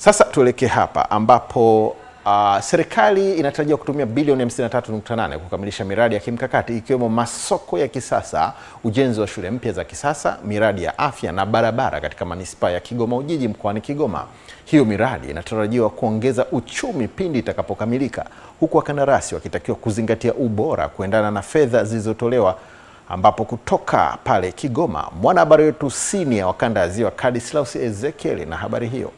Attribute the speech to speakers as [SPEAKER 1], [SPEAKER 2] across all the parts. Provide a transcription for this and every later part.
[SPEAKER 1] Sasa tuelekee hapa ambapo serikali inatarajiwa kutumia bilioni 53.8 kukamilisha miradi ya kimkakati ikiwemo masoko ya kisasa, ujenzi wa shule mpya za kisasa, miradi ya afya na barabara katika manispaa ya Kigoma Ujiji mkoani Kigoma. Hiyo miradi inatarajiwa kuongeza uchumi pindi itakapokamilika, huku wakandarasi wakitakiwa kuzingatia ubora kuendana na fedha zilizotolewa, ambapo kutoka pale Kigoma mwanahabari wetu senior wa kanda ya Ziwa Kadislaus Ezekiel na habari hiyo.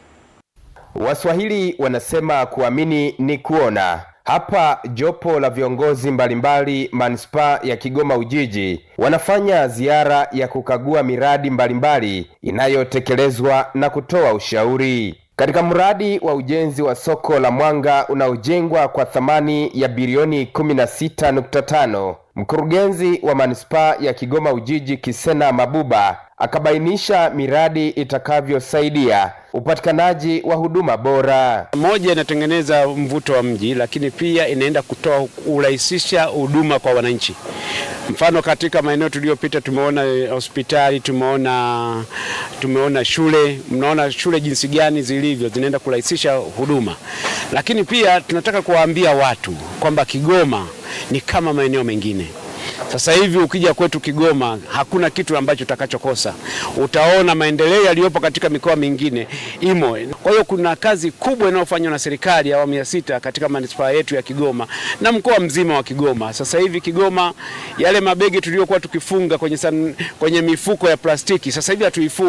[SPEAKER 2] Waswahili wanasema kuamini ni kuona. Hapa jopo la viongozi mbalimbali manispaa ya Kigoma Ujiji wanafanya ziara ya kukagua miradi mbalimbali inayotekelezwa na kutoa ushauri. Katika mradi wa ujenzi wa soko la Mwanga unaojengwa kwa thamani ya bilioni 16.5, mkurugenzi wa manispaa ya Kigoma Ujiji Kisena Mabuba akabainisha miradi itakavyosaidia upatikanaji wa huduma bora.
[SPEAKER 3] Moja, inatengeneza mvuto wa mji, lakini pia inaenda kutoa urahisisha huduma kwa wananchi. Mfano, katika maeneo tuliyopita tumeona hospitali, tumeona shule, mnaona shule jinsi gani zilivyo, zinaenda kurahisisha huduma. Lakini pia tunataka kuwaambia watu kwamba Kigoma ni kama maeneo mengine. Sasa hivi ukija kwetu Kigoma hakuna kitu ambacho utakachokosa. Utaona maendeleo yaliyopo katika mikoa mingine imo. Kwa hiyo kuna kazi kubwa inayofanywa na serikali ya awamu ya 6 katika manispaa yetu ya Kigoma na mkoa mzima wa Kigoma. Sasa hivi Kigoma, yale mabegi tuliyokuwa tukifunga kwenye mifuko ya plastiki, sasa hivi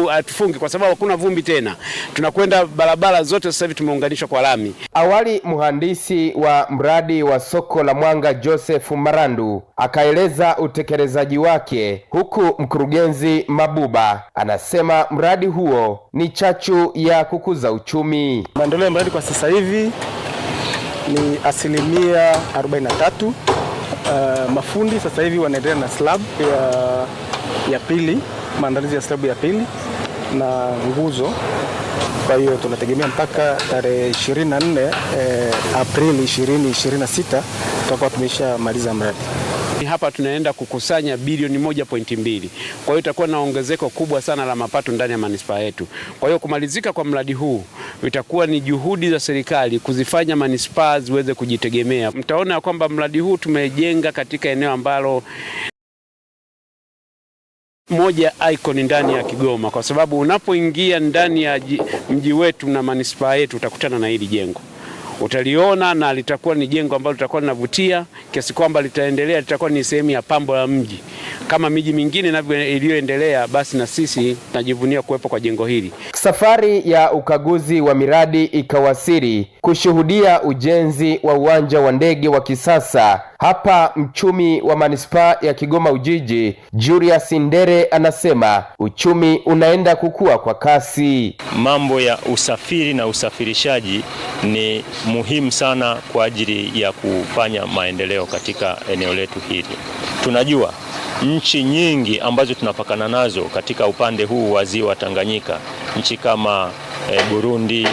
[SPEAKER 3] hatufungi kwa sababu hakuna vumbi tena. Tunakwenda barabara zote sasa hivi tumeunganishwa kwa lami.
[SPEAKER 2] Awali mhandisi wa mradi wa soko la Mwanga Joseph Marandu akaeleza utekelezaji wake, huku mkurugenzi Mabuba anasema mradi huo ni chachu ya kukuza uchumi.
[SPEAKER 4] Maendeleo ya mradi kwa sasa hivi ni 43%. Mafundi sasa hivi wanaendelea na slab ya pili, maandalizi ya slab ya pili na nguzo. Kwa hiyo tunategemea mpaka tarehe 24 Aprili 2026 tutakuwa tumeshamaliza mradi.
[SPEAKER 3] Hapa tunaenda kukusanya bilioni 1.2. Kwa hiyo itakuwa na ongezeko kubwa sana la mapato ndani ya manispaa yetu. Kwa hiyo kumalizika kwa mradi huu itakuwa ni juhudi za serikali kuzifanya manispaa ziweze kujitegemea. Mtaona kwamba mradi huu tumejenga katika eneo ambalo moja icon ndani ya Kigoma, kwa sababu unapoingia ndani ya mji wetu na manispaa yetu utakutana na hili jengo. Utaliona na litakuwa ni jengo ambalo litakuwa linavutia kiasi kwamba litaendelea, litakuwa ni sehemu ya pambo la mji. Kama miji mingine iliyoendelea, basi na sisi tunajivunia kuwepo kwa jengo hili.
[SPEAKER 2] Safari ya ukaguzi wa miradi ikawasili kushuhudia ujenzi wa uwanja wa ndege wa kisasa. Hapa mchumi wa manispaa ya Kigoma Ujiji Julius Ndere anasema uchumi unaenda kukua kwa kasi.
[SPEAKER 5] Mambo ya usafiri na usafirishaji ni muhimu sana kwa ajili ya kufanya maendeleo katika eneo letu hili. Tunajua nchi nyingi ambazo tunapakana nazo katika upande huu wa Ziwa Tanganyika, nchi kama Burundi,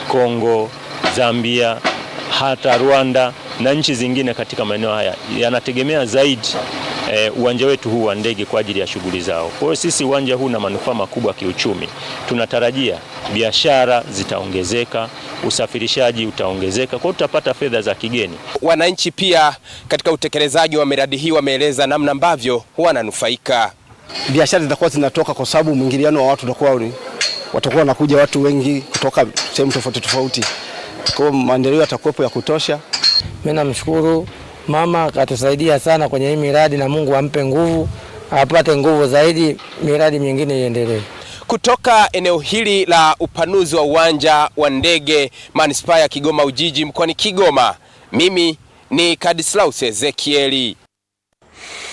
[SPEAKER 5] Kongo, Zambia, hata Rwanda na nchi zingine katika maeneo haya yanategemea zaidi uwanja wetu huu wa ndege kwa ajili ya shughuli zao. Kwa hiyo sisi uwanja huu na manufaa makubwa kiuchumi. Tunatarajia biashara zitaongezeka, usafirishaji utaongezeka, kwa hiyo tutapata fedha za kigeni.
[SPEAKER 2] Wananchi pia katika utekelezaji wa miradi hii wameeleza namna ambavyo wananufaika.
[SPEAKER 4] Biashara zitakuwa zinatoka kwa sababu mwingiliano wa watu watakuwa wanakuja watu wengi kutoka sehemu tofauti tofauti. Kwa hiyo maendeleo yatakuwepo ya kutosha.
[SPEAKER 6] Mimi namshukuru mama, akatusaidia sana kwenye hii miradi, na Mungu ampe nguvu, apate nguvu zaidi, miradi mingine iendelee.
[SPEAKER 2] Kutoka eneo hili la upanuzi wa uwanja wa ndege manispaa ya Kigoma Ujiji mkoani Kigoma, mimi ni Kadislaus Ezekiel.